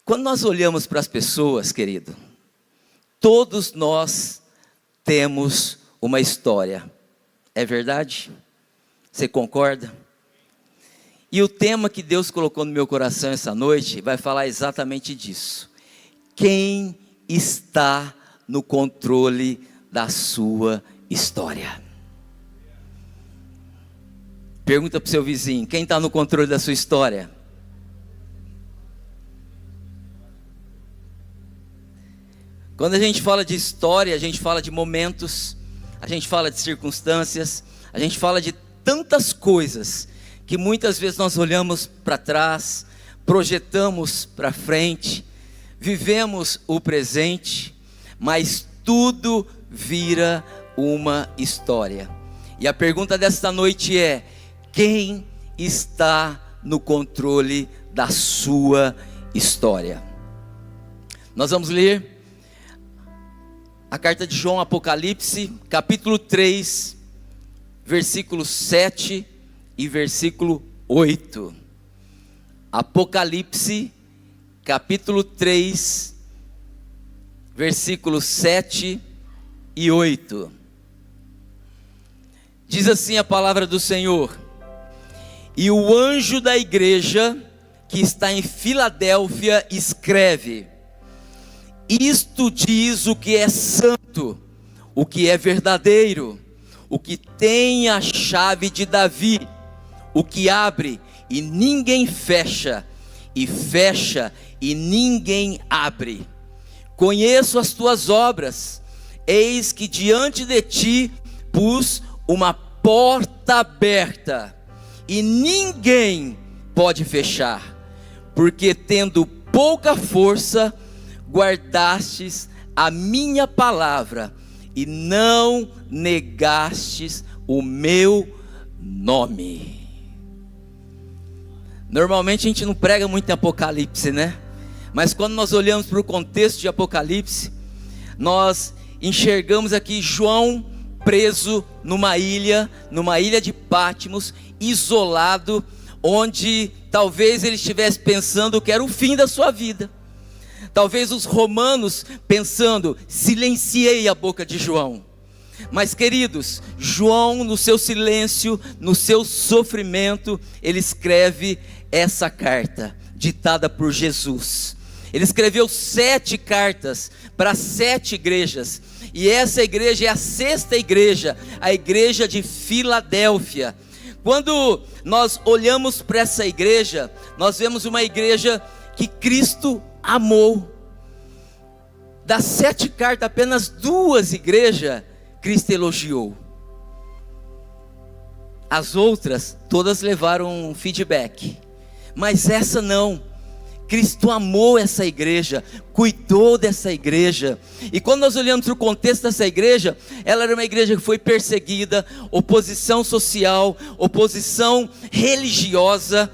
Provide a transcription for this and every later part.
Quando nós olhamos para as pessoas, querido, todos nós temos uma história. É verdade? Você concorda? E o tema que Deus colocou no meu coração essa noite vai falar exatamente disso. Quem está no controle da sua história? Pergunta para o seu vizinho, quem está no controle da sua história? Quando a gente fala de história, a gente fala de momentos, a gente fala de circunstâncias, a gente fala de tantas coisas que muitas vezes nós olhamos para trás, projetamos para frente, vivemos o presente, mas tudo vira uma história. E a pergunta desta noite é: quem está no controle da sua história? Nós vamos ler a carta de João, Apocalipse, capítulo 3, versículo 7 e versículo 8. Apocalipse, capítulo 3, versículos 7 e 8. Diz assim a palavra do Senhor: e o anjo da igreja que está em Filadélfia escreve: isto diz o que é santo, o que é verdadeiro, o que tem a chave de Davi, o que abre e ninguém fecha, e fecha e ninguém abre. Conheço as tuas obras, eis que diante de ti pus uma porta aberta, e ninguém pode fechar, porque tendo pouca força, guardastes a minha palavra, e não negastes o meu nome. Normalmente a gente não prega muito em Apocalipse, né? Mas quando nós olhamos para o contexto de Apocalipse, nós enxergamos aqui João preso numa ilha de Patmos, isolado, onde talvez ele estivesse pensando que era o fim da sua vida. Talvez os romanos pensando: silenciei a boca de João. Mas queridos, João, no seu silêncio, no seu sofrimento, ele escreve essa carta, ditada por Jesus. Ele escreveu 7 cartas para 7 igrejas, e essa igreja é a 6ª igreja, a igreja de Filadélfia. Quando nós olhamos para essa igreja, nós vemos uma igreja que Cristo amou. Das 7 cartas, apenas 2 igrejas Cristo elogiou. As outras, todas levaram feedback, mas essa não. Cristo amou essa igreja, cuidou dessa igreja. E quando nós olhamos para o contexto dessa igreja, ela era uma igreja que foi perseguida, oposição social, oposição religiosa.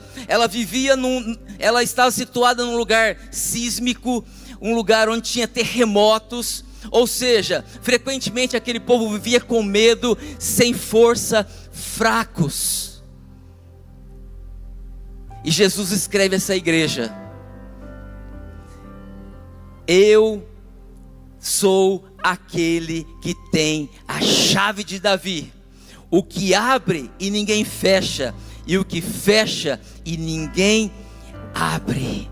Ela estava situada num lugar sísmico, um lugar onde tinha terremotos. Ou seja, frequentemente aquele povo vivia com medo, sem força, fracos. E Jesus escreve essa igreja: eu sou aquele que tem a chave de Davi, o que abre e ninguém fecha, e o que fecha e ninguém abre.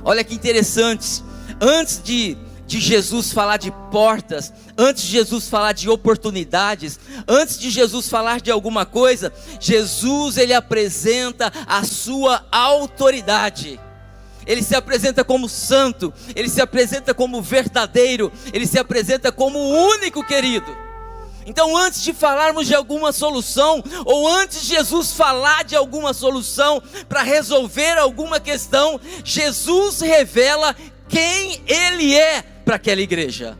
Olha que interessante, antes de Jesus falar de portas, antes de Jesus falar de oportunidades, antes de Jesus falar de alguma coisa, Jesus ele apresenta a sua autoridade. Ele se apresenta como santo, ele se apresenta como verdadeiro, ele se apresenta como o único, querido. Então, antes de falarmos de alguma solução, ou antes de Jesus falar de alguma solução para resolver alguma questão, Jesus revela quem ele é para aquela igreja.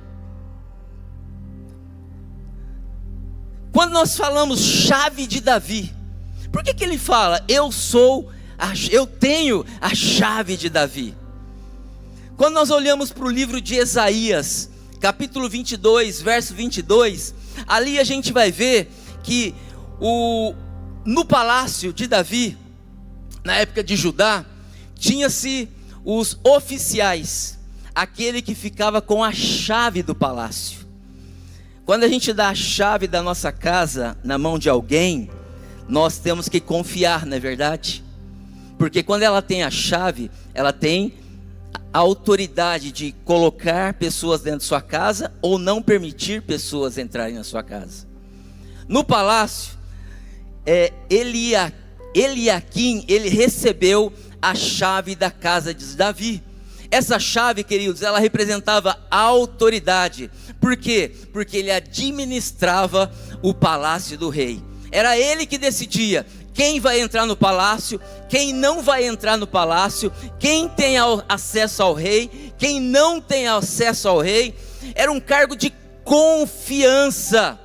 Quando nós falamos chave de Davi, por que ele fala: eu tenho a chave de Davi? Quando nós olhamos para o livro de Isaías, capítulo 22, verso 22, ali a gente vai ver que no palácio de Davi, na época de Judá, tinha-se os oficiais, aquele que ficava com a chave do palácio. Quando a gente dá a chave da nossa casa na mão de alguém, nós temos que confiar, não é verdade? Porque quando ela tem a chave, ela tem a autoridade de colocar pessoas dentro de sua casa ou não permitir pessoas entrarem na sua casa. No palácio, Eliaquim, ele recebeu a chave da casa de Davi. Essa chave, queridos, ela representava a autoridade. Por quê? Porque ele administrava o palácio do rei. Era ele que decidia quem vai entrar no palácio, quem não vai entrar no palácio, quem tem acesso ao rei, quem não tem acesso ao rei. Era um cargo de confiança.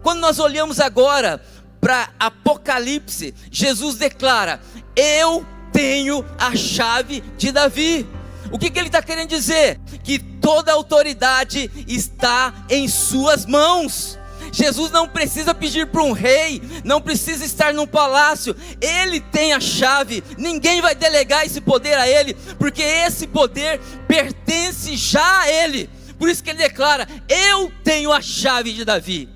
Quando nós olhamos agora para Apocalipse, Jesus declara: eu tenho a chave de Davi. O que ele está querendo dizer? Que toda a autoridade está em suas mãos. Jesus não precisa pedir para um rei, não precisa estar num palácio, ele tem a chave. Ninguém vai delegar esse poder a ele, porque esse poder pertence já a ele. Por isso que ele declara: eu tenho a chave de Davi.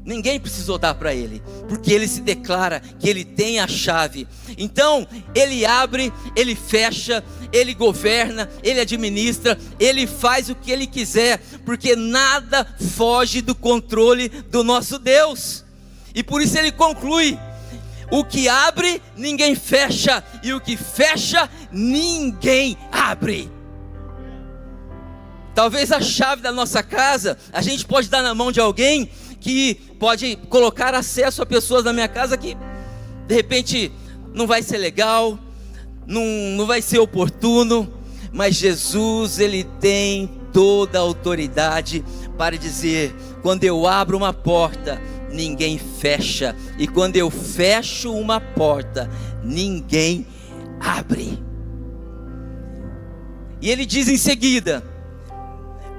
Ninguém precisou dar para ele, porque ele se declara que ele tem a chave. Então ele abre, ele fecha, ele governa, ele administra, ele faz o que ele quiser, porque nada foge do controle do nosso Deus. E por isso ele conclui: o que abre, ninguém fecha, e o que fecha, ninguém abre. Talvez a chave da nossa casa, a gente pode dar na mão de alguém que pode colocar acesso a pessoas na minha casa que de repente não vai ser legal, não vai ser oportuno, mas Jesus, ele tem toda a autoridade para dizer: quando eu abro uma porta, ninguém fecha, e quando eu fecho uma porta, ninguém abre. E ele diz em seguida: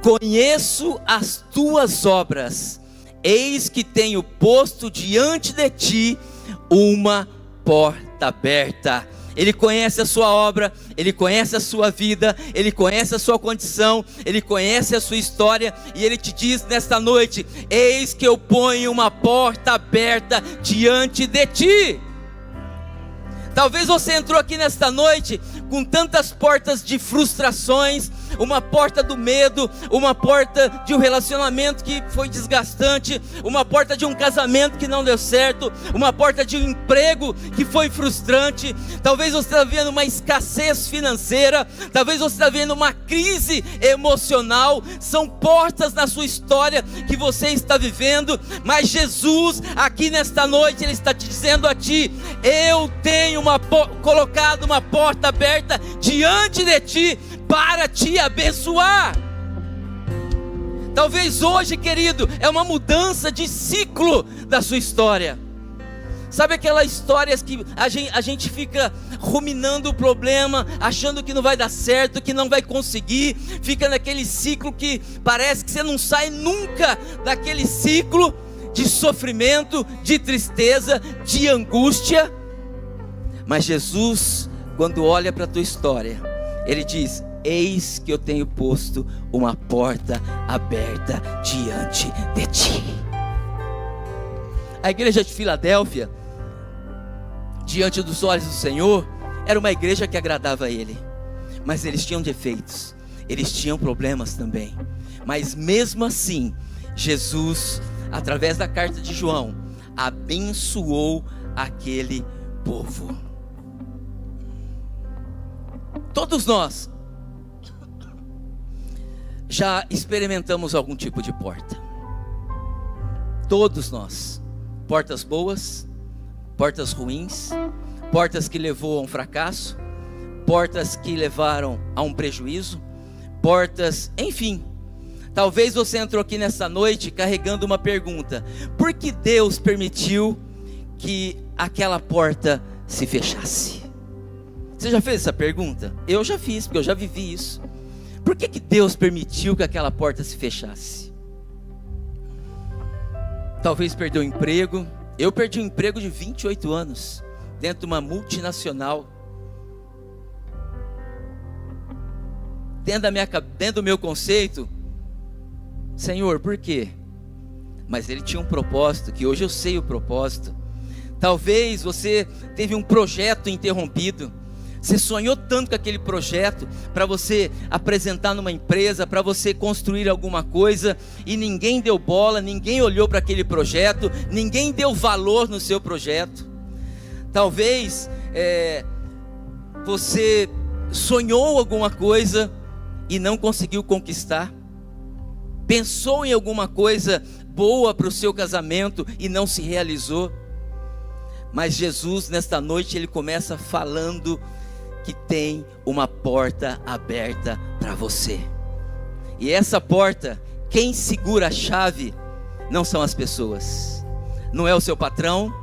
conheço as tuas obras, eis que tenho posto diante de ti uma porta aberta. Ele conhece a sua obra, ele conhece a sua vida, ele conhece a sua condição, ele conhece a sua história, e ele te diz nesta noite: eis que eu ponho uma porta aberta diante de ti. Talvez você entrou aqui nesta noite com tantas portas de frustrações, uma porta do medo, uma porta de um relacionamento que foi desgastante, uma porta de um casamento que não deu certo, uma porta de um emprego que foi frustrante. Talvez você está vendo uma escassez financeira, talvez você está vendo uma crise emocional. São portas na sua história que você está vivendo, mas Jesus aqui nesta noite, ele está te dizendo a ti: eu tenho colocado uma porta aberta diante de ti para te abençoar. Talvez hoje, querido, é uma mudança de ciclo da sua história. Sabe aquelas histórias que a gente fica ruminando o problema, achando que não vai dar certo, que não vai conseguir, fica naquele ciclo que parece que você não sai nunca daquele ciclo de sofrimento, de tristeza, de angústia. Mas Jesus, quando olha para a tua história, ele diz: eis que eu tenho posto uma porta aberta diante de ti. A igreja de Filadélfia, diante dos olhos do Senhor, era uma igreja que agradava a Ele, mas eles tinham defeitos, eles tinham problemas também. Mas mesmo assim, Jesus, através da carta de João, abençoou aquele povo. Todos nós já experimentamos algum tipo de porta. Todos nós. Portas boas, portas ruins, portas que levou a um fracasso, portas que levaram a um prejuízo, portas, enfim. Talvez você entrou aqui nessa noite carregando uma pergunta: por que Deus permitiu que aquela porta se fechasse? Você já fez essa pergunta? Eu já fiz, porque eu já vivi isso. Por que Deus permitiu que aquela porta se fechasse? Talvez perdeu o emprego. Eu perdi um emprego de 28 anos, dentro de uma multinacional. dentro do meu conceito, Senhor, por quê? Mas ele tinha um propósito, que hoje eu sei o propósito. Talvez você teve um projeto interrompido. Você sonhou tanto com aquele projeto, para você apresentar numa empresa, para você construir alguma coisa, e ninguém deu bola, ninguém olhou para aquele projeto, ninguém deu valor no seu projeto. Talvez você sonhou alguma coisa e não conseguiu conquistar. Pensou em alguma coisa boa para o seu casamento e não se realizou. Mas Jesus, nesta noite, ele começa falando que tem uma porta aberta para você. E essa porta, quem segura a chave não são as pessoas. Não é o seu patrão,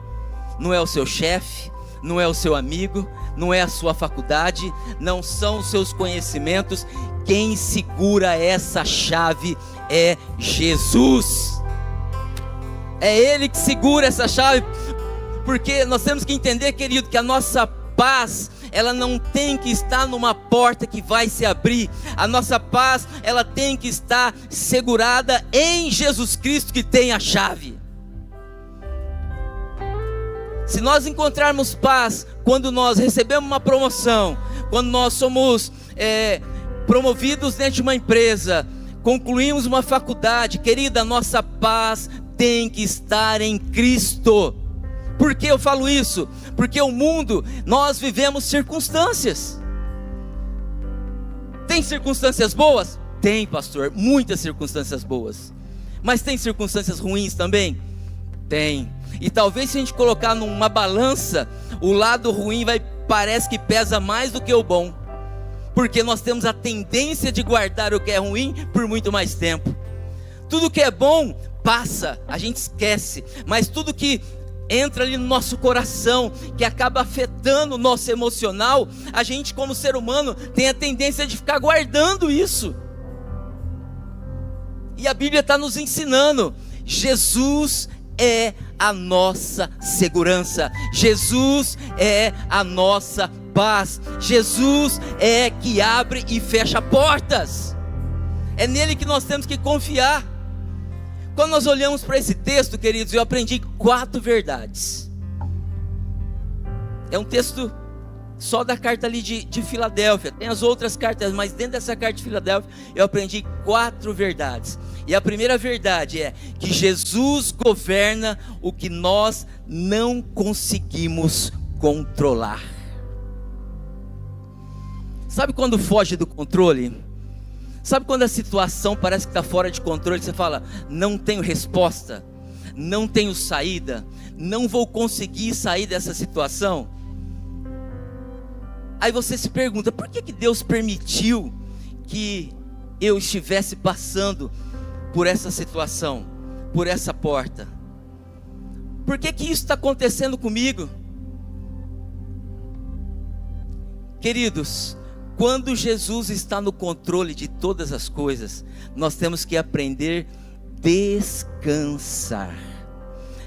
não é o seu chefe, não é o seu amigo, não é a sua faculdade, não são os seus conhecimentos. Quem segura essa chave é Jesus. É Ele que segura essa chave. Porque nós temos que entender, querido, que a nossa paz, ela não tem que estar numa porta que vai se abrir. A nossa paz, ela tem que estar segurada em Jesus Cristo, que tem a chave. Se nós encontrarmos paz quando nós recebemos uma promoção, quando nós somos promovidos dentro de uma empresa, concluímos uma faculdade, querida, a nossa paz tem que estar em Cristo. Por que eu falo isso? Porque o mundo, nós vivemos circunstâncias. Tem circunstâncias boas? Tem, pastor, muitas circunstâncias boas. Mas tem circunstâncias ruins também? Tem. E talvez se a gente colocar numa balança, o lado ruim parece que pesa mais do que o bom. Porque nós temos a tendência de guardar o que é ruim por muito mais tempo. Tudo que é bom passa, a gente esquece. Mas tudo que entra ali no nosso coração, que acaba afetando o nosso emocional, a gente como ser humano tem a tendência de ficar guardando isso. E a Bíblia está nos ensinando, Jesus é a nossa segurança, Jesus é a nossa paz, Jesus é que abre e fecha portas, é nele que nós temos que confiar. Quando nós olhamos para esse texto, queridos, eu aprendi 4 verdades. É um texto só da carta ali de Filadélfia. Tem as outras cartas, mas dentro dessa carta de Filadélfia eu aprendi 4 verdades. E a primeira verdade é que Jesus governa o que nós não conseguimos controlar. Sabe quando foge do controle? Sabe quando a situação parece que está fora de controle? Você fala, não tenho resposta, não tenho saída, não vou conseguir sair dessa situação. Aí você se pergunta, por que Deus permitiu que eu estivesse passando por essa situação, por essa porta? Por que isso está acontecendo comigo? Queridos, quando Jesus está no controle de todas as coisas, nós temos que aprender a descansar,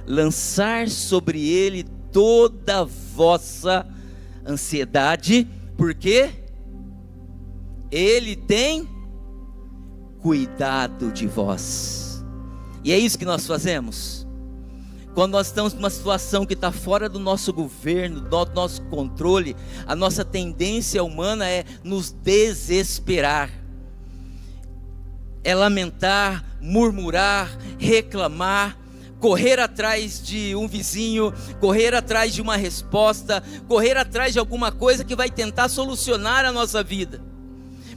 lançar sobre Ele toda a vossa ansiedade, porque Ele tem cuidado de vós. E é isso que nós fazemos. Quando nós estamos numa situação que está fora do nosso governo, do nosso controle, a nossa tendência humana é nos desesperar, é lamentar, murmurar, reclamar, correr atrás de um vizinho, correr atrás de uma resposta, correr atrás de alguma coisa que vai tentar solucionar a nossa vida.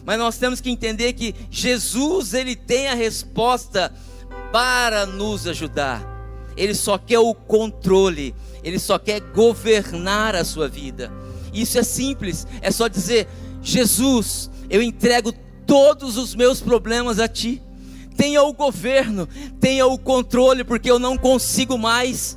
Mas nós temos que entender que Jesus, Ele tem a resposta para nos ajudar. Ele só quer o controle, Ele só quer governar a sua vida. Isso é simples, é só dizer, Jesus, eu entrego todos os meus problemas a Ti. Tenha o governo, tenha o controle, porque eu não consigo mais,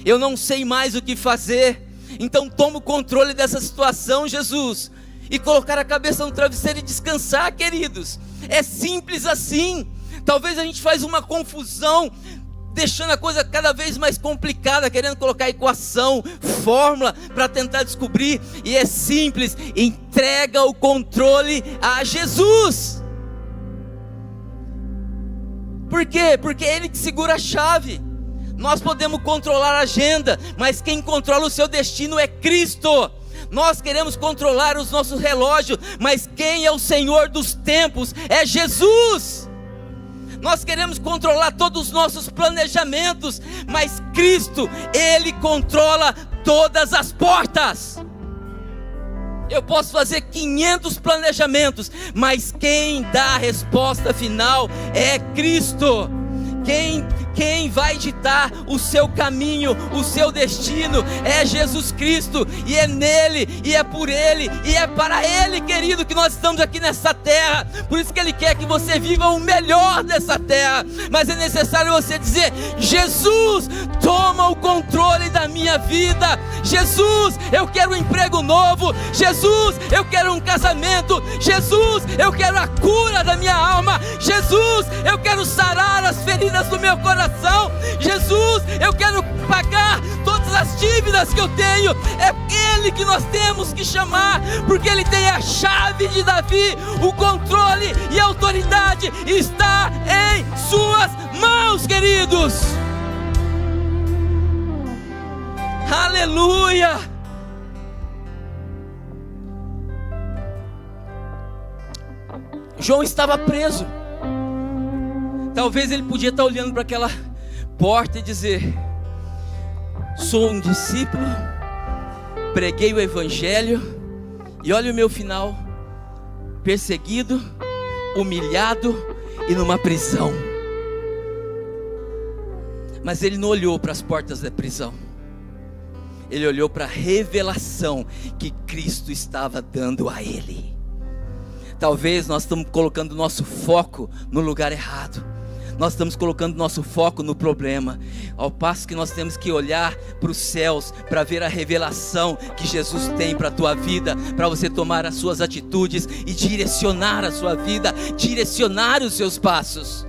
eu não sei mais o que fazer. Então toma o controle dessa situação, Jesus, e colocar a cabeça no travesseiro e descansar, queridos. É simples assim. Talvez a gente faz uma confusão deixando a coisa cada vez mais complicada, querendo colocar equação, fórmula, para tentar descobrir. E é simples: entrega o controle a Jesus. Por quê? Porque Ele que segura a chave. Nós podemos controlar a agenda, mas quem controla o seu destino é Cristo. Nós queremos controlar os nossos relógios, mas quem é o Senhor dos tempos é Jesus. Nós queremos controlar todos os nossos planejamentos, mas Cristo, Ele controla todas as portas. Eu posso fazer 500 planejamentos, mas quem dá a resposta final é Cristo. Quem vai ditar o seu caminho, o seu destino é Jesus Cristo, e é nele, e é por ele, e é para ele, querido, que nós estamos aqui nessa terra. Por isso que Ele quer que você viva o melhor dessa terra, mas é necessário você dizer: Jesus, toma o controle da minha vida. Jesus, eu quero um emprego novo. Jesus, eu quero um casamento. Jesus, eu quero a cura da minha alma. Jesus, eu quero sarar as feridas do meu coração. Jesus, eu quero pagar todas as dívidas que eu tenho. É Ele que nós temos que chamar, porque Ele tem a chave de Davi. O controle e a autoridade está em suas mãos, queridos. Aleluia. João estava preso. Talvez ele podia estar olhando para aquela porta e dizer: sou um discípulo, preguei o evangelho, e olha o meu final: perseguido, humilhado e numa prisão. Mas ele não olhou para as portas da prisão. Ele olhou para a revelação que Cristo estava dando a ele. Talvez nós estamos colocando nosso foco no lugar errado. Nós estamos colocando nosso foco no problema, ao passo que nós temos que olhar para os céus, para ver a revelação que Jesus tem para a tua vida, para você tomar as suas atitudes e direcionar a sua vida, direcionar os seus passos.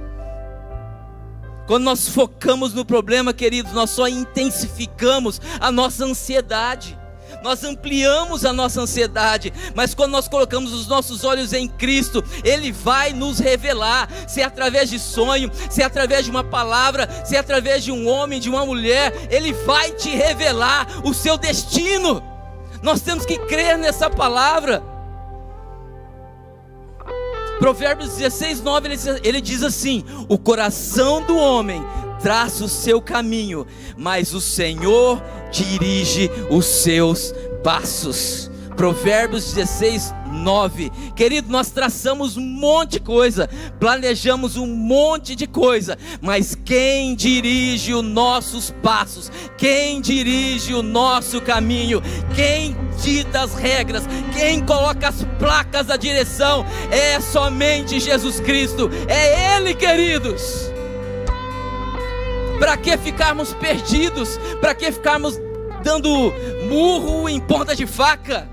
Quando nós focamos no problema, queridos, nós só intensificamos a nossa ansiedade. Nós ampliamos a nossa ansiedade, mas quando nós colocamos os nossos olhos em Cristo, Ele vai nos revelar, se é através de sonho, se é através de uma palavra, se é através de um homem, de uma mulher, Ele vai te revelar o seu destino. Nós temos que crer nessa palavra. Provérbios 16:9, ele diz assim: o coração do homem traça o seu caminho, mas o Senhor dirige os seus passos. Provérbios 16:9. Querido, nós traçamos um monte de coisa, planejamos um monte de coisa, mas quem dirige os nossos passos, quem dirige o nosso caminho, quem dita as regras, quem coloca as placas da direção, é somente Jesus Cristo. É Ele, queridos. Para que ficarmos perdidos? Para que ficarmos dando murro em ponta de faca?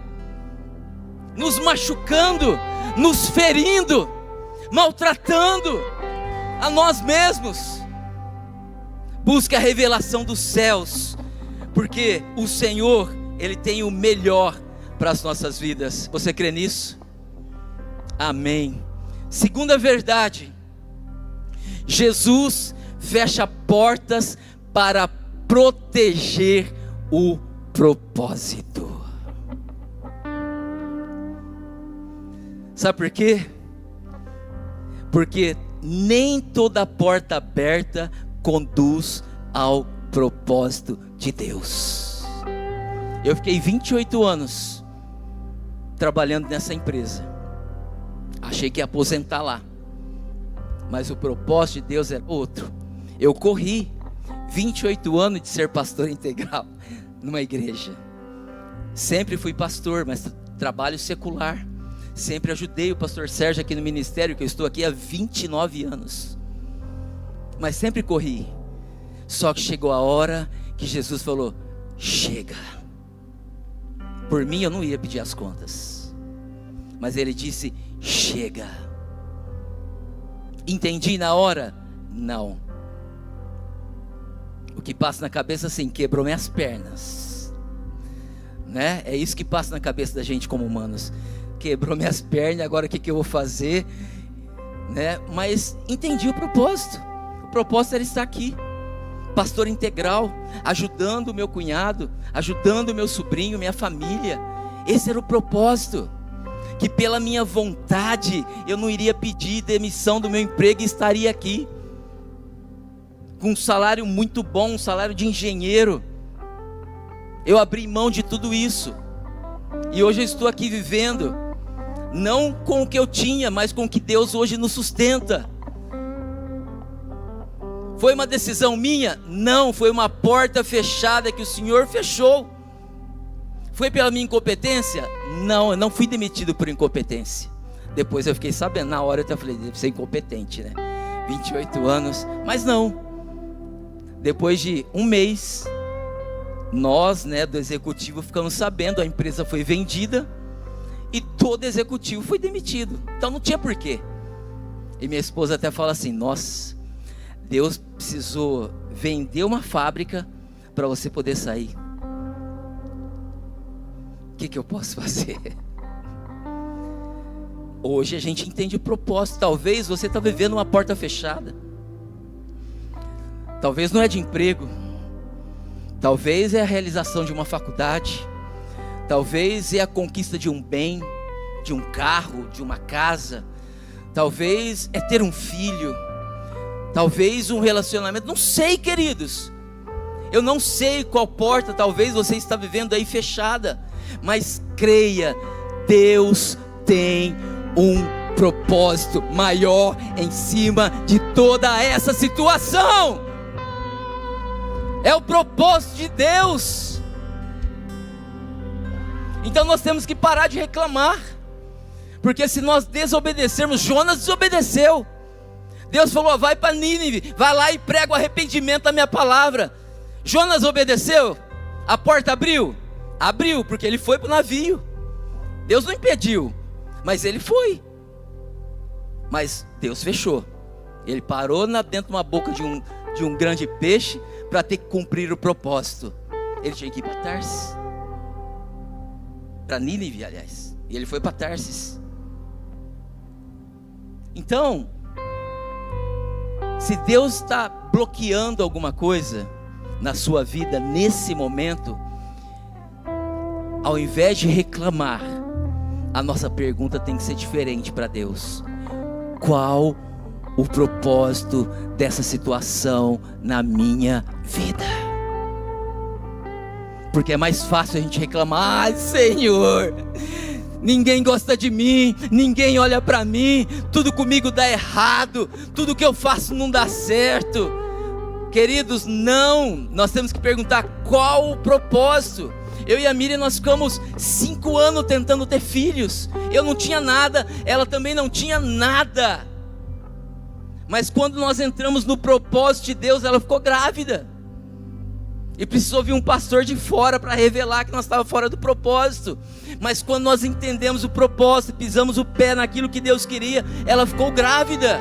Nos machucando, nos ferindo, maltratando a nós mesmos. Busque a revelação dos céus, porque o Senhor, Ele tem o melhor para as nossas vidas. Você crê nisso? Amém. Segunda verdade: Jesus fecha portas para proteger o propósito. Sabe por quê? Porque nem toda porta aberta conduz ao propósito de Deus. Eu fiquei 28 anos trabalhando nessa empresa. Achei que ia aposentar lá, mas o propósito de Deus era outro. Eu corri 28 anos de ser pastor integral numa igreja. Sempre fui pastor, mas trabalho secular. Sempre ajudei o pastor Sérgio aqui no ministério, que eu estou aqui há 29 anos. Mas sempre corri. Só que chegou a hora que Jesus falou: chega. Por mim eu não ia pedir as contas, mas Ele disse: chega. Entendi na hora? Não. O que passa na cabeça assim, quebrou minhas pernas, né? É isso que passa na cabeça da gente como humanos. Quebrou minhas pernas, agora o que eu vou fazer, né? Mas entendi o propósito. O propósito era estar aqui, pastor integral, ajudando o meu cunhado, ajudando o meu sobrinho, minha família. Esse era o propósito. Que pela minha vontade eu não iria pedir demissão do meu emprego e estaria aqui com um salário muito bom, um salário de engenheiro. Eu abri mão de tudo isso e hoje eu estou aqui vivendo não com o que eu tinha, mas com o que Deus hoje nos sustenta. Foi uma decisão minha? Não, foi uma porta fechada que o Senhor fechou. Foi pela minha incompetência? Não, eu não fui demitido por incompetência. Depois eu fiquei sabendo, na hora eu até falei, deve ser incompetente, né? 28 anos, mas não. Depois de um mês, nós, né, do executivo ficamos sabendo, a empresa foi vendida e todo executivo foi demitido. Então não tinha porquê. E minha esposa até fala assim, nossa, Deus precisou vender uma fábrica para você poder sair. O que eu posso fazer? Hoje a gente entende o propósito. Talvez você está vivendo uma porta fechada. Talvez não é de emprego. Talvez é a realização de uma faculdade. Talvez é a conquista de um bem, de um carro, de uma casa. Talvez é ter um filho. Talvez um relacionamento. Não sei, queridos. Eu não sei qual porta talvez você está vivendo aí fechada. Mas creia, Deus tem um propósito maior em cima de toda essa situação. É o propósito de Deus. Então nós temos que parar de reclamar, porque se nós desobedecermos, Jonas desobedeceu. Deus falou, vai para Nínive, vai lá e prega o arrependimento da minha palavra. Jonas obedeceu, a porta abriu? Abriu, porque ele foi para o navio. Deus não impediu, mas ele foi. Mas Deus fechou. Ele parou dentro de uma boca de um grande peixe para ter que cumprir o propósito. Ele tinha que ir para Tarsis, para Nínive, aliás. E ele foi para Tarsis. Então, se Deus está bloqueando alguma coisa na sua vida nesse momento, ao invés de reclamar, a nossa pergunta tem que ser diferente para Deus. Qual o propósito dessa situação na minha vida? Porque é mais fácil a gente reclamar, ai Senhor, ninguém gosta de mim, ninguém olha para mim, tudo comigo dá errado, tudo que eu faço não dá certo. Queridos, não, nós temos que perguntar qual o propósito. Eu e a Miriam, nós ficamos 5 anos tentando ter filhos. Eu não tinha nada, ela também não tinha nada. Mas quando nós entramos no propósito de Deus, ela ficou grávida. E precisou vir um pastor de fora para revelar que nós estávamos fora do propósito. Mas quando nós entendemos o propósito, pisamos o pé naquilo que Deus queria, ela ficou grávida.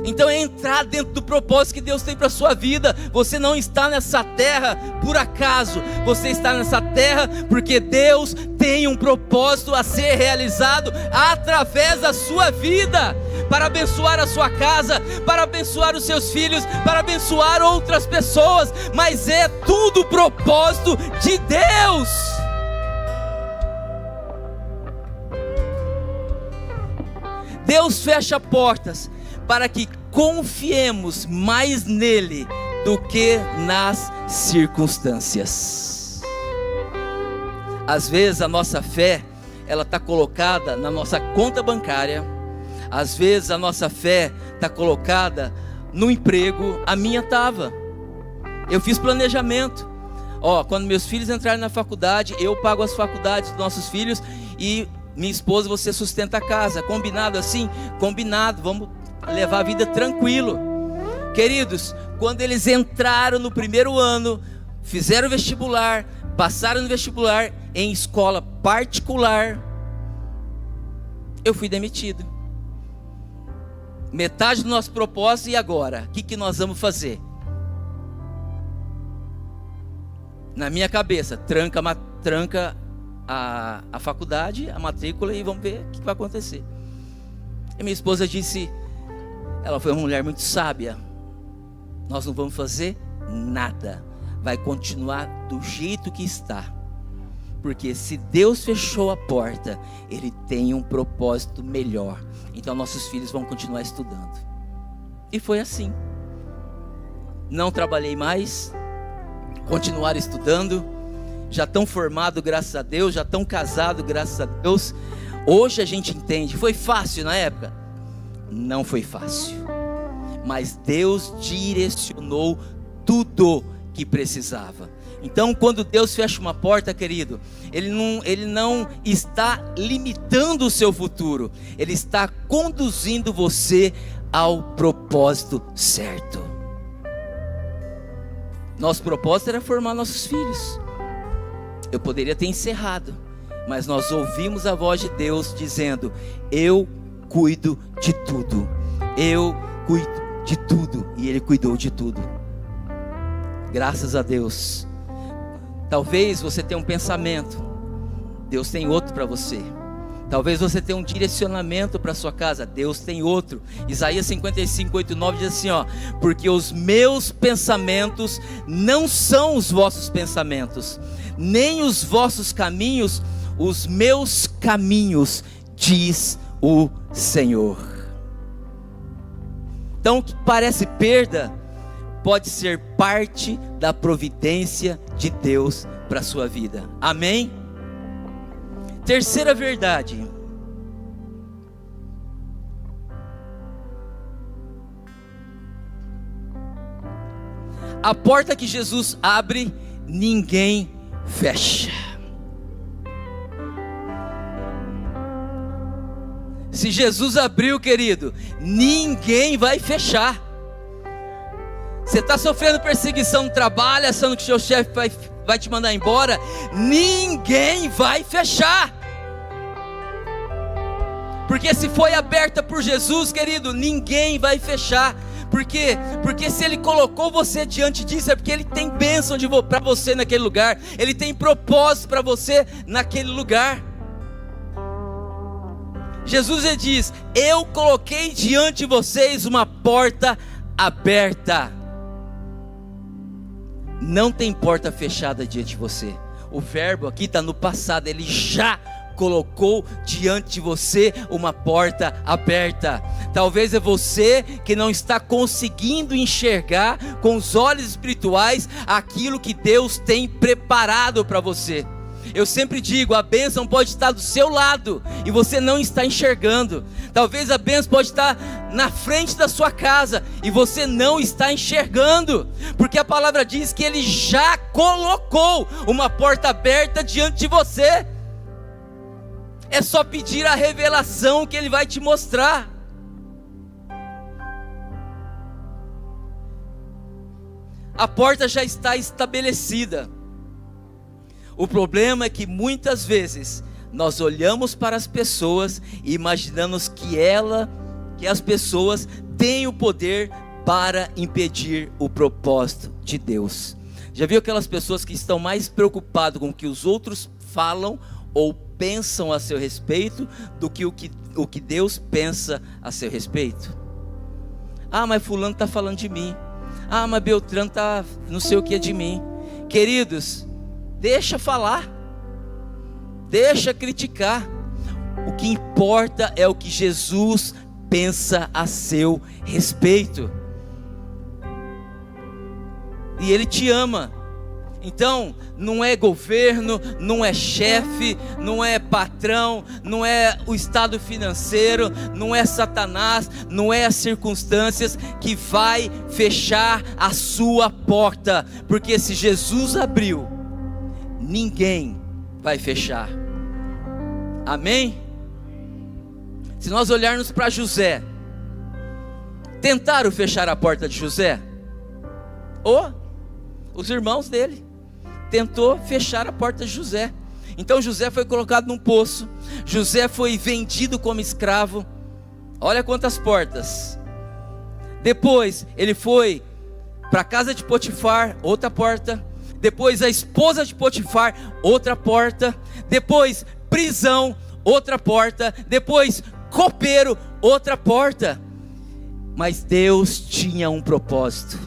Então é entrar dentro do propósito que Deus tem para a sua vida. Você não está nessa terra por acaso. Você está nessa terra porque Deus tem um propósito a ser realizado através da sua vida, para abençoar a sua casa, para abençoar os seus filhos, para abençoar outras pessoas. Mas é tudo propósito de Deus. Deus fecha portas para que confiemos mais nele do que nas circunstâncias. Às vezes a nossa fé, ela está colocada na nossa conta bancária. Às vezes a nossa fé está colocada no emprego. A minha estava. Eu fiz planejamento. Quando meus filhos entrarem na faculdade, eu pago as faculdades dos nossos filhos e minha esposa, você sustenta a casa. Combinado assim? Combinado, vamos levar a vida tranquilo. Queridos, quando eles entraram no primeiro ano, fizeram o vestibular, passaram no vestibular em escola particular, eu fui demitido. Metade do nosso propósito, e agora? O que nós vamos fazer? Na minha cabeça, tranca a faculdade, a matrícula, e vamos ver o que vai acontecer. E minha esposa disse, ela foi uma mulher muito sábia: nós não vamos fazer nada, vai continuar do jeito que está, porque se Deus fechou a porta, Ele tem um propósito melhor. Então nossos filhos vão continuar estudando. E foi assim. Não trabalhei mais, continuaram estudando, já estão formados, graças a Deus, já estão casados, graças a Deus. Hoje a gente entende. Foi fácil na época? Não foi fácil, mas Deus direcionou tudo que precisava. Então, quando Deus fecha uma porta, querido, Ele não está limitando o seu futuro, Ele está conduzindo você ao propósito certo. Nosso propósito era formar nossos filhos. Eu poderia ter encerrado, mas nós ouvimos a voz de Deus dizendo: eu cuido de tudo, eu cuido de tudo. E Ele cuidou de tudo. Graças a Deus. Talvez você tenha um pensamento, Deus tem outro para você. Talvez você tenha um direcionamento para sua casa, Deus tem outro. Isaías 55, 8, 9 diz assim, porque os meus pensamentos não são os vossos pensamentos, nem os vossos caminhos, os meus caminhos, diz o Senhor. Então, o que parece perda, pode ser parte da providência de Deus para a sua vida. Amém? Terceira verdade: a porta que Jesus abre, ninguém fecha. Se Jesus abriu, querido, ninguém vai fechar. Você está sofrendo perseguição no trabalho, achando que seu chefe vai te mandar embora, ninguém vai fechar. Porque se foi aberta por Jesus, querido, ninguém vai fechar. Por quê? Porque se Ele colocou você diante disso, é porque Ele tem bênção para você naquele lugar. Ele tem propósito para você naquele lugar. Jesus, Ele diz: eu coloquei diante de vocês uma porta aberta. Não tem porta fechada diante de você. O verbo aqui está no passado. Ele já colocou diante de você uma porta aberta. Talvez é você que não está conseguindo enxergar com os olhos espirituais aquilo que Deus tem preparado para você. Eu sempre digo, a bênção pode estar do seu lado e você não está enxergando. Talvez a bênção pode estar na frente da sua casa e você não está enxergando, porque a palavra diz que Ele já colocou uma porta aberta diante de você. É só pedir a revelação que Ele vai te mostrar. A porta já está estabelecida. O problema é que muitas vezes nós olhamos para as pessoas e imaginamos que as pessoas têm o poder para impedir o propósito de Deus. Já viu aquelas pessoas que estão mais preocupadas com o que os outros falam ou pensam a seu respeito do que o que Deus pensa a seu respeito? Ah, mas fulano está falando de mim. Ah, mas Beltrano está não sei o que de mim. Queridos, deixa falar, deixa criticar. O que importa é o que Jesus pensa a seu respeito. E Ele te ama. Então, não é governo, não é chefe, não é patrão, não é o estado financeiro, não é Satanás, não é as circunstâncias que vai fechar a sua porta. Porque se Jesus abriu, ninguém vai fechar. Amém? Se nós olharmos para José, tentaram fechar a porta de José? Os irmãos dele tentou fechar a porta de José. Então José foi colocado num poço, José foi vendido como escravo. Olha quantas portas. Depois ele foi para a casa de Potifar, outra porta. depois a esposa de Potifar, outra porta, depois prisão, outra porta, depois copeiro, outra porta. Mas Deus tinha um propósito.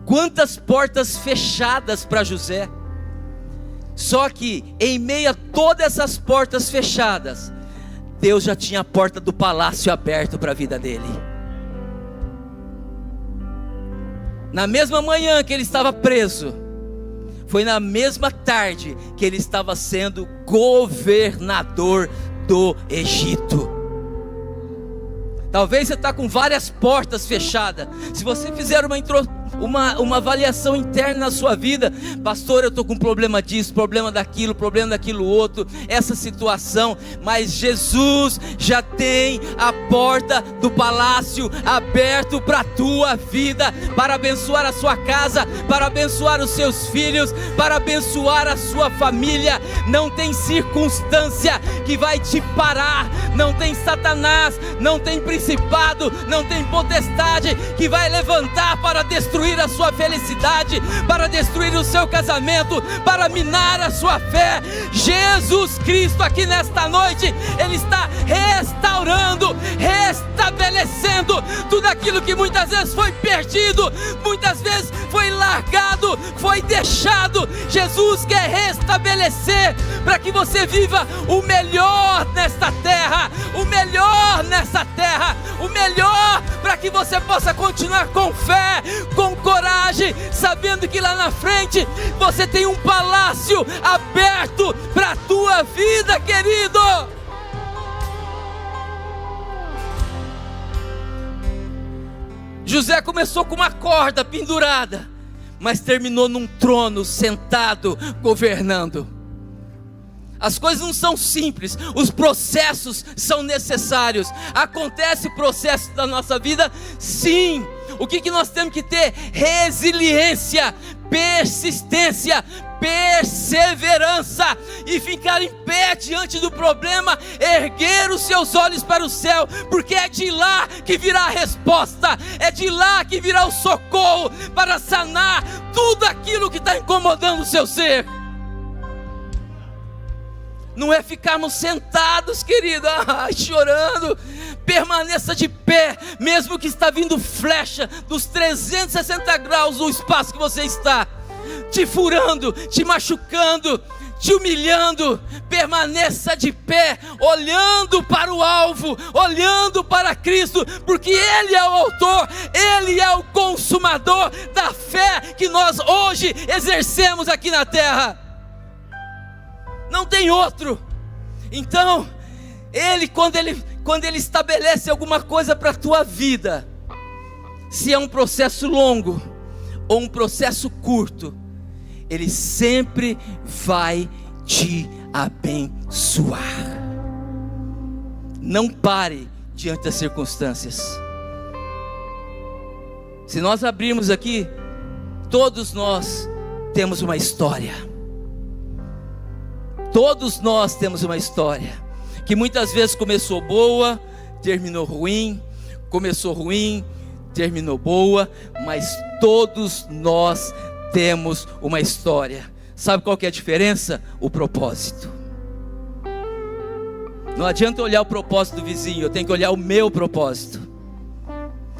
Quantas portas fechadas para José. Só que em meio a todas essas portas fechadas, Deus já tinha a porta do palácio aberta para a vida dele. Na mesma manhã que ele estava preso, foi na mesma tarde que ele estava sendo governador do Egito. Talvez você está com várias portas fechadas. Se você fizer uma avaliação interna na sua vida, pastor, eu estou com problema disso, problema daquilo outro, essa situação, mas Jesus já tem a porta do palácio aberto para a tua vida, para abençoar a sua casa, para abençoar os seus filhos, para abençoar a sua família. Não tem circunstância que vai te parar, não tem Satanás, não tem principado, não tem potestade que vai levantar para destruir a sua felicidade, para destruir o seu casamento, para minar a sua fé. Jesus Cristo aqui nesta noite, Ele está restaurando, restabelecendo tudo aquilo que muitas vezes foi perdido, muitas vezes foi largado, foi deixado. Jesus quer restabelecer para que você viva o melhor nesta terra, o melhor nessa terra, o melhor para que você possa continuar com fé, com coragem, sabendo que lá na frente você tem um palácio aberto para a tua vida, querido. José começou com uma corda pendurada, mas terminou num trono, sentado, governando. As coisas não são simples, os processos são necessários. Acontece processo da nossa vida? Sim. O que nós temos que ter? Resiliência, persistência, perseverança e ficar em pé diante do problema, erguer os seus olhos para o céu, porque é de lá que virá a resposta, é de lá que virá o socorro para sanar tudo aquilo que está incomodando o seu ser. Não é ficarmos sentados, querido, chorando. Permaneça de pé, mesmo que está vindo flecha dos 360 graus do espaço que você está, te furando, te machucando, te humilhando. Permaneça de pé, olhando para o alvo, olhando para Cristo, porque Ele é o autor, Ele é o consumador da fé que nós hoje exercemos aqui na terra. Não tem outro. Então, quando ele estabelece alguma coisa para a tua vida, se é um processo longo ou um processo curto, Ele sempre vai te abençoar. Não pare diante das circunstâncias. Se nós abrirmos aqui, todos nós temos uma história. Todos nós temos uma história que muitas vezes começou boa, terminou ruim, começou ruim, terminou boa, mas todos nós temos uma história. Sabe qual que é a diferença? O propósito. Não adianta olhar o propósito do vizinho, eu tenho que olhar o meu propósito.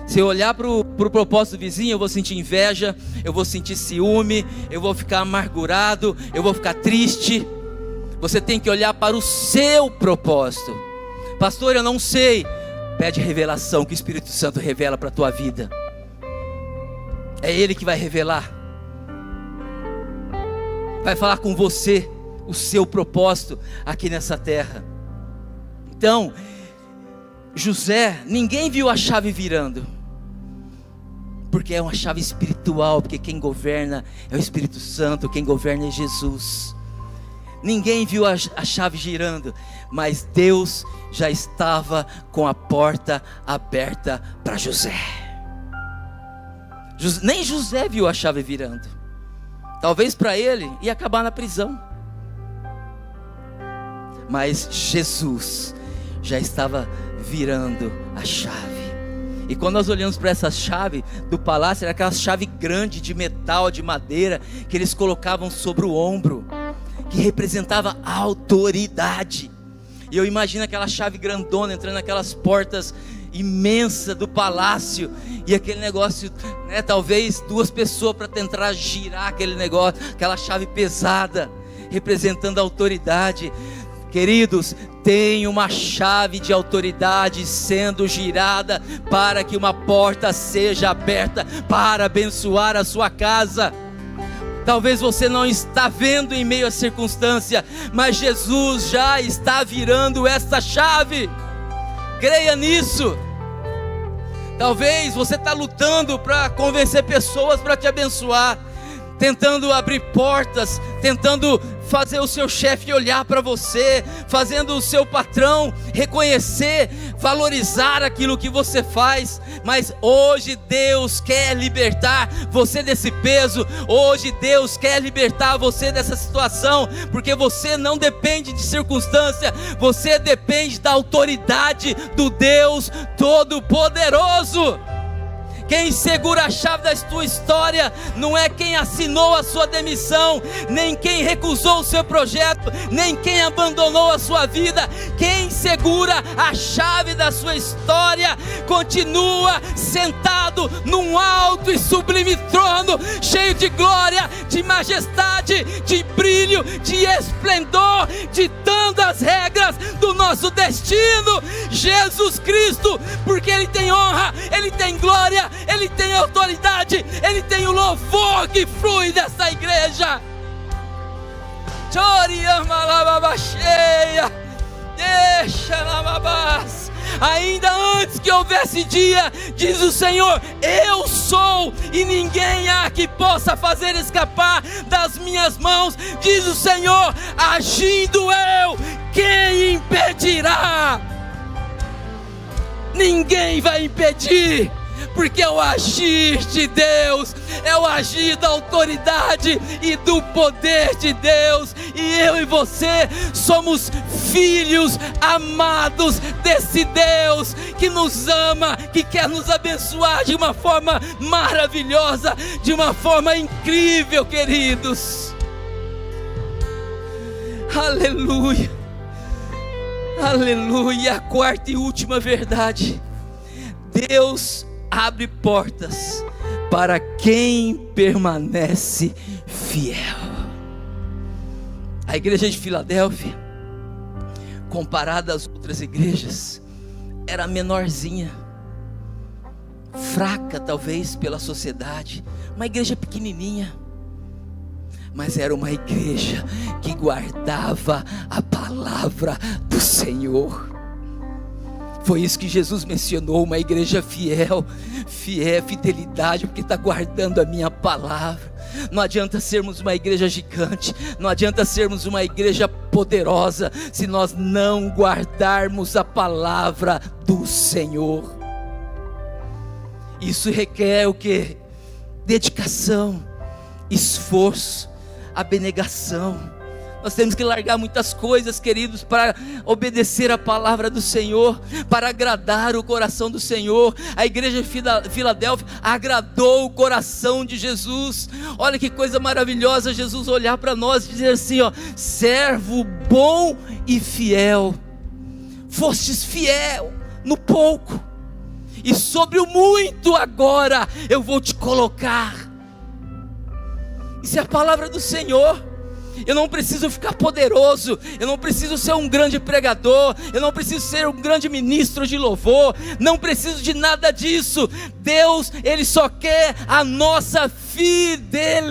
Se eu olhar para o propósito do vizinho, eu vou sentir inveja, eu vou sentir ciúme, eu vou ficar amargurado, eu vou ficar triste. Você tem que olhar para o seu propósito. Pastor, eu não sei. Pede revelação, que o Espírito Santo revela para a tua vida. É Ele que vai revelar. Vai falar com você o seu propósito aqui nessa terra. Então, José, ninguém viu a chave virando, porque é uma chave espiritual, porque quem governa é o Espírito Santo, quem governa é Jesus. Ninguém viu a chave girando, mas Deus já estava com a porta aberta para José. Nem José viu a chave virando. Talvez para ele ia acabar na prisão, mas Jesus já estava virando a chave. E quando nós olhamos para essa chave do palácio, era aquela chave grande de metal, de madeira, que eles colocavam sobre o ombro, que representava a autoridade. E eu imagino aquela chave grandona entrando naquelas portas imensas do palácio, e aquele negócio, né, talvez 2 pessoas para tentar girar aquele negócio, aquela chave pesada, representando a autoridade. Queridos, tem uma chave de autoridade sendo girada para que uma porta seja aberta para abençoar a sua casa. Talvez você não está vendo em meio à circunstância, mas Jesus já está virando essa chave. Creia nisso. Talvez você está lutando para convencer pessoas para te abençoar, tentando abrir portas, tentando fazer o seu chefe olhar para você, fazendo o seu patrão reconhecer, valorizar aquilo que você faz. Mas hoje Deus quer libertar você desse peso. Hoje Deus quer libertar você dessa situação, porque você não depende de circunstância, você depende da autoridade do Deus Todo-Poderoso. Quem segura a chave da sua história não é quem assinou a sua demissão, nem quem recusou o seu projeto, nem quem abandonou a sua vida. Quem segura a chave da sua história continua sentado num alto e sublime trono, cheio de glória, de majestade, de brilho, de esplendor, ditando as regras do nosso destino. Jesus Cristo, porque Ele tem honra, Ele tem glória, Ele tem autoridade, Ele tem o louvor que flui dessa igreja. Ainda antes que houvesse dia, diz o Senhor, eu sou, e ninguém há que possa fazer escapar das minhas mãos. Diz o Senhor, agindo eu, quem impedirá? Ninguém vai impedir, porque é o agir de Deus, é o agir da autoridade e do poder de Deus. E eu e você somos filhos amados desse Deus que nos ama, que quer nos abençoar de uma forma maravilhosa, de uma forma incrível, queridos. Aleluia, aleluia. A quarta e última verdade: Deus abre portas para quem permanece fiel. A igreja de Filadélfia, comparada às outras igrejas, era menorzinha, fraca talvez pela sociedade, uma igreja pequenininha, mas era uma igreja que guardava a palavra do Senhor. Foi isso que Jesus mencionou, uma igreja fiel, fidelidade, porque está guardando a minha palavra. Não adianta sermos uma igreja gigante, não adianta sermos uma igreja poderosa, se nós não guardarmos a palavra do Senhor. Isso requer o quê? Dedicação, esforço, abnegação. Nós temos que largar muitas coisas, queridos, para obedecer a palavra do Senhor, para agradar o coração do Senhor. A igreja de Filadélfia agradou o coração de Jesus. Olha que coisa maravilhosa, Jesus olhar para nós e dizer assim, ó: servo bom e fiel, fostes fiel no pouco, e sobre o muito agora eu vou te colocar. Isso é a palavra do Senhor. Eu não preciso ficar poderoso, eu não preciso ser um grande pregador, eu não preciso ser um grande ministro de louvor, não preciso de nada disso. Deus, Ele só quer a nossa fidelidade.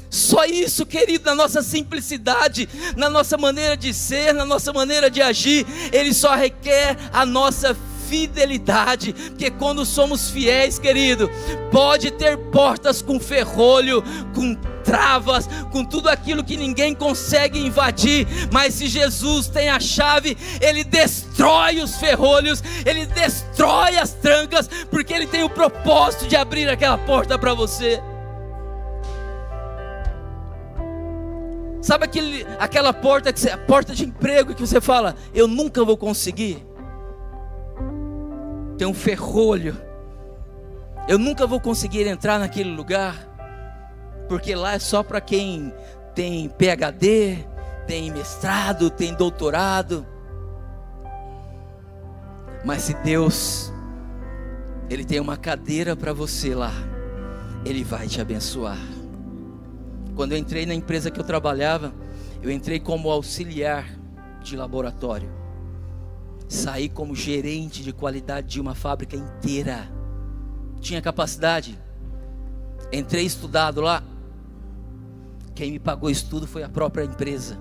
Só isso, querido, na nossa simplicidade, na nossa maneira de ser, na nossa maneira de agir. Ele só requer a nossa fidelidade, porque quando somos fiéis, querido, pode ter portas com ferrolho, com travas, com tudo aquilo que ninguém consegue invadir, mas se Jesus tem a chave, Ele destrói os ferrolhos, Ele destrói as trancas, porque Ele tem o propósito de abrir aquela porta para você. Sabe aquela porta, a porta de emprego que você fala, eu nunca vou conseguir? tem um ferrolho. Eu nunca vou conseguir entrar naquele lugar, porque lá é só para quem tem PhD, tem mestrado, tem doutorado. Mas se Deus, Ele tem uma cadeira para você lá, Ele vai te abençoar. Quando eu entrei na empresa que eu trabalhava, eu entrei como auxiliar de laboratório, saí como gerente de qualidade de uma fábrica inteira. Tinha capacidade, entrei estudado lá. Quem me pagou estudo foi a própria empresa,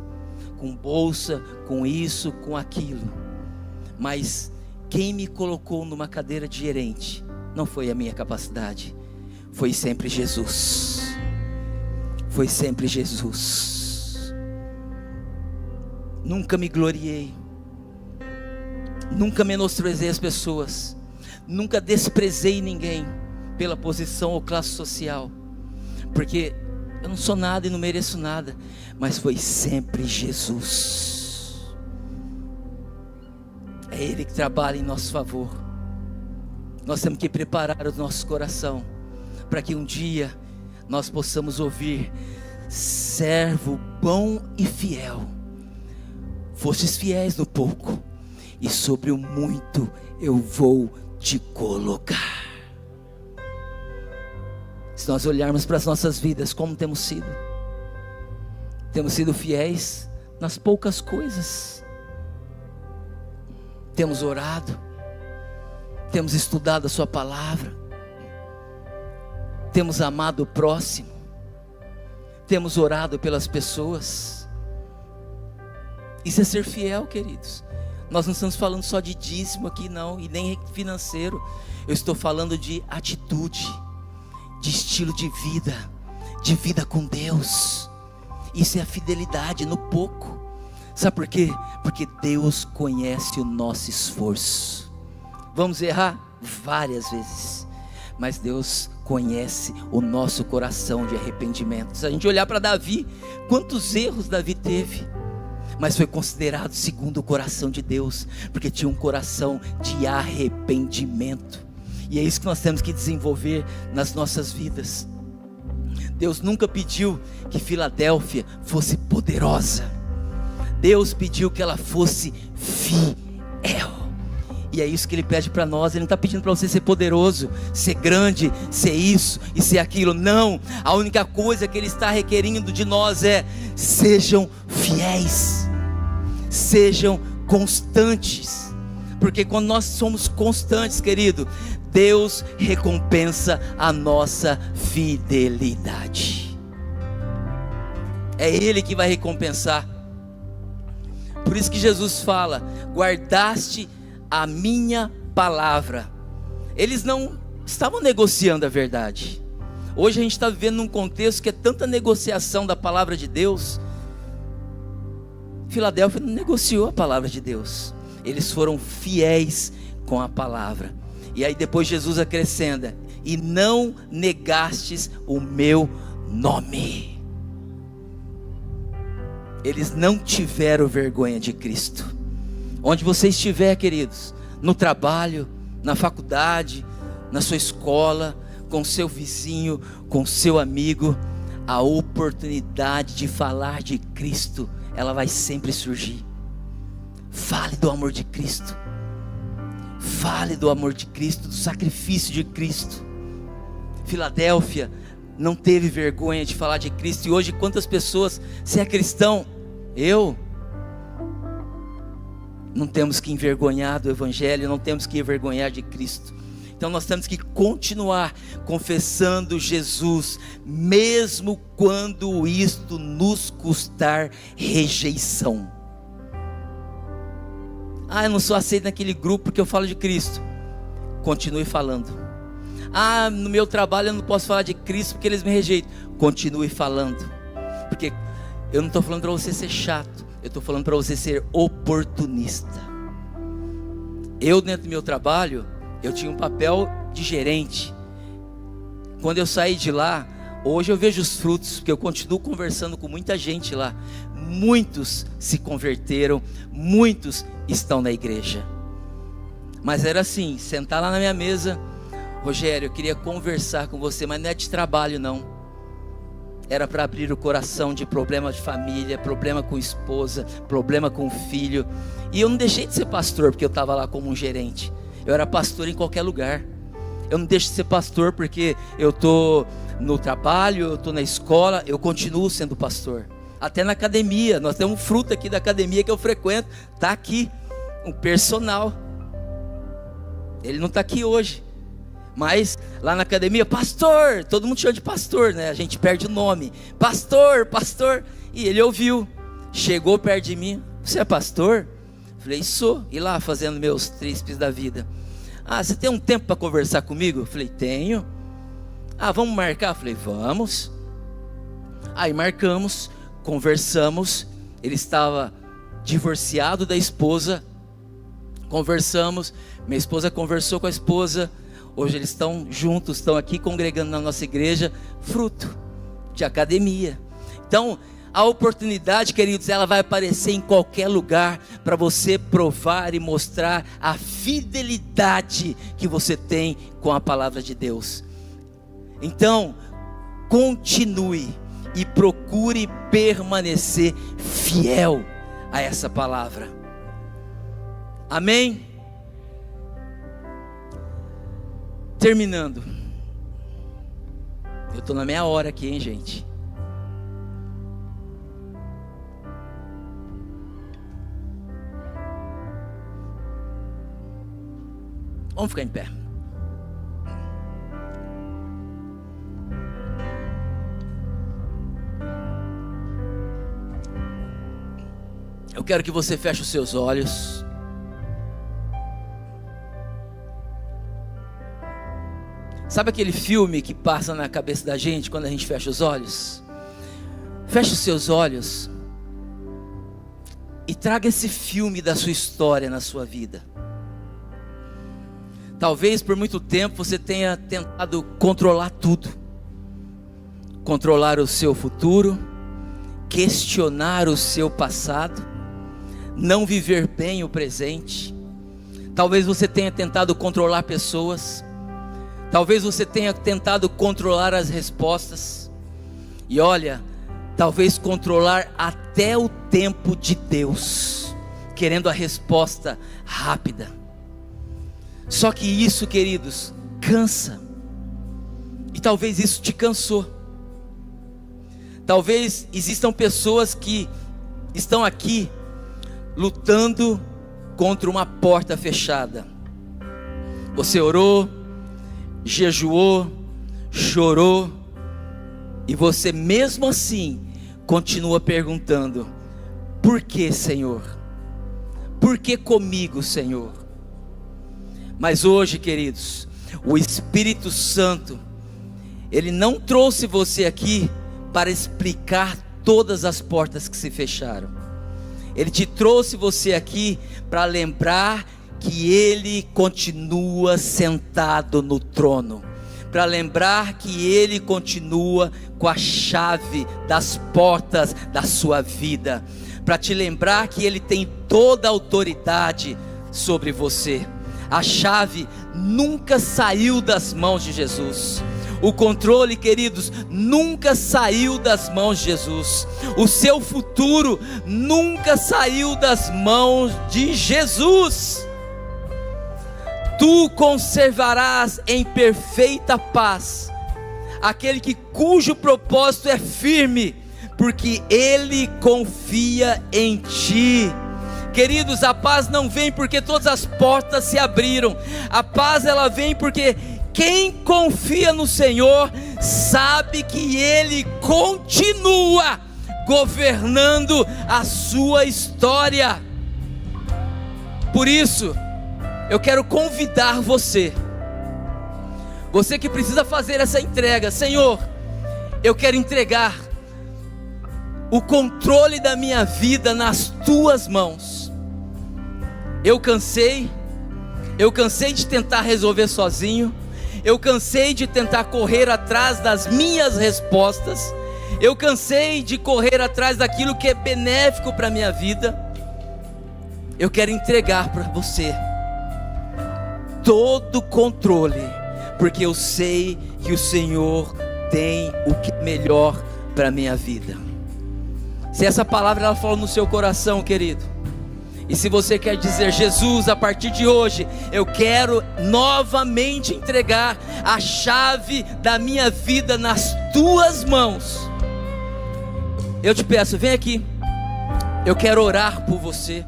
com bolsa, com isso, com aquilo. Mas quem me colocou numa cadeira de gerente não foi a minha capacidade, foi sempre Jesus. Foi sempre Jesus. Nunca me gloriei, nunca menosprezei as pessoas, nunca desprezei ninguém pela posição ou classe social, porque eu não sou nada e não mereço nada, mas foi sempre Jesus. É Ele que trabalha em nosso favor. Nós temos que preparar o nosso coração, para que um dia nós possamos ouvir: servo bom e fiel, fostes fiéis no pouco, e sobre o muito eu vou te colocar. Se nós olharmos para as nossas vidas, como temos sido? Temos sido fiéis nas poucas coisas. Temos orado, temos estudado a sua palavra, temos amado o próximo, temos orado pelas pessoas. Isso é ser fiel, queridos. Nós não estamos falando só de dízimo aqui, não, e nem financeiro. Eu estou falando de atitude, de estilo de vida com Deus. Isso é a fidelidade no pouco. Sabe por quê? Porque Deus conhece o nosso esforço. Vamos errar várias vezes, mas Deus conhece o nosso coração de arrependimento. Se a gente olhar para Davi, quantos erros Davi teve, mas foi considerado segundo o coração de Deus, porque tinha um coração de arrependimento. E é isso que nós temos que desenvolver nas nossas vidas. Deus nunca pediu que Filadélfia fosse poderosa. Deus pediu que ela fosse fiel. E é isso que Ele pede para nós. Ele não está pedindo para você ser poderoso, ser grande, ser isso e ser aquilo. Não, a única coisa que Ele está requerendo de nós é: sejam fiéis, sejam constantes. Porque quando nós somos constantes, querido, Deus recompensa a nossa fidelidade. É Ele que vai recompensar. Por isso que Jesus fala: guardaste a minha palavra. Eles não estavam negociando a verdade. Hoje a gente está vivendo num contexto que é tanta negociação da palavra de Deus. Filadélfia não negociou a palavra de Deus. Eles foram fiéis com a palavra. E aí depois Jesus acrescenta: e não negastes o meu nome. Eles não tiveram vergonha de Cristo. Onde você estiver, queridos, no trabalho, na faculdade, na sua escola, com seu vizinho, com seu amigo, a oportunidade de falar de Cristo, ela vai sempre surgir. Fale do amor de Cristo. Fale do amor de Cristo, do sacrifício de Cristo. Filadélfia não teve vergonha de falar de Cristo. E hoje quantas pessoas, se é cristão, não temos que envergonhar do Evangelho, não temos que envergonhar de Cristo. Então nós temos que continuar confessando Jesus, mesmo quando isto nos custar rejeição. Eu não sou aceito naquele grupo porque eu falo de Cristo. Continue falando. No meu trabalho eu não posso falar de Cristo porque eles me rejeitam. Continue falando. Porque eu não estou falando para você ser chato, eu estou falando para você ser oportunista. Eu, dentro do meu trabalho, eu tinha um papel de gerente. Quando eu saí de lá, hoje eu vejo os frutos, porque eu continuo conversando com muita gente lá. Muitos se converteram, muitos estão na igreja. Mas era assim, sentar lá na minha mesa: Rogério, eu queria conversar com você, mas não é de trabalho não. Era para abrir o coração de problema de família, problema com esposa, problema com filho. E eu não deixei de ser pastor porque eu estava lá como um gerente. Eu era pastor em qualquer lugar. Eu não deixo de ser pastor porque eu estou no trabalho, eu estou na escola, eu continuo sendo pastor. Até na academia, nós temos um fruto aqui da academia que eu frequento, está aqui, um personal. Ele não está aqui hoje, mas lá na academia: pastor, todo mundo chama de pastor, né? A gente perde o nome, pastor, pastor. E ele ouviu, chegou perto de mim: você é pastor? Falei: sou. E lá fazendo meus tríceps da vida. Ah, você tem um tempo para conversar comigo? Falei: tenho. Ah, vamos marcar? Falei: vamos. Aí marcamos, conversamos. Ele estava divorciado da esposa. Conversamos, minha esposa conversou com a esposa. Hoje eles estão juntos, estão aqui congregando na nossa igreja, fruto de academia. Então, a oportunidade, queridos, ela vai aparecer em qualquer lugar para você provar e mostrar a fidelidade que você tem com a palavra de Deus. Então, continue e procure permanecer fiel a essa palavra. Amém? Terminando. Eu estou na meia hora aqui, hein, gente? Vamos ficar em pé. Eu quero que você feche os seus olhos. Sabe aquele filme que passa na cabeça da gente quando a gente fecha os olhos? Feche os seus olhos e traga esse filme da sua história na sua vida. Talvez por muito tempo você tenha tentado controlar tudo. Controlar o seu futuro, questionar o seu passado, não viver bem o presente. Talvez você tenha tentado controlar pessoas. Talvez você tenha tentado controlar as respostas. E olha, talvez controlar até o tempo de Deus, querendo a resposta rápida. Só que isso, queridos, cansa. E talvez isso te cansou. Talvez existam pessoas que estão aqui lutando contra uma porta fechada. Você orou, jejuou, chorou, e você mesmo assim continua perguntando: por que, Senhor? Por que comigo, Senhor? Mas hoje, queridos, o Espírito Santo, Ele não trouxe você aqui para explicar todas as portas que se fecharam. Ele te trouxe você aqui para lembrar que Ele continua sentado no trono, para lembrar que Ele continua com a chave das portas da sua vida, para te lembrar que Ele tem toda a autoridade sobre você. A chave nunca saiu das mãos de Jesus. O controle, queridos, nunca saiu das mãos de Jesus. O seu futuro nunca saiu das mãos de Jesus. Tu conservarás em perfeita paz aquele cujo propósito é firme, porque ele confia em ti. Queridos, a paz não vem porque todas as portas se abriram. A paz, ela vem porque quem confia no Senhor sabe que Ele continua governando a sua história. Por isso, eu quero convidar você que precisa fazer essa entrega: Senhor, eu quero entregar o controle da minha vida nas tuas mãos. Eu cansei de tentar resolver sozinho. Eu cansei de tentar correr atrás das minhas respostas. Eu cansei de correr atrás daquilo que é benéfico para a minha vida. Eu quero entregar para você todo o controle, porque eu sei que o Senhor tem o que é melhor para a minha vida. Se essa palavra ela fala no seu coração, querido, e se você quer dizer: Jesus, a partir de hoje eu quero novamente entregar a chave da minha vida nas tuas mãos, eu te peço, vem aqui, eu quero orar por você.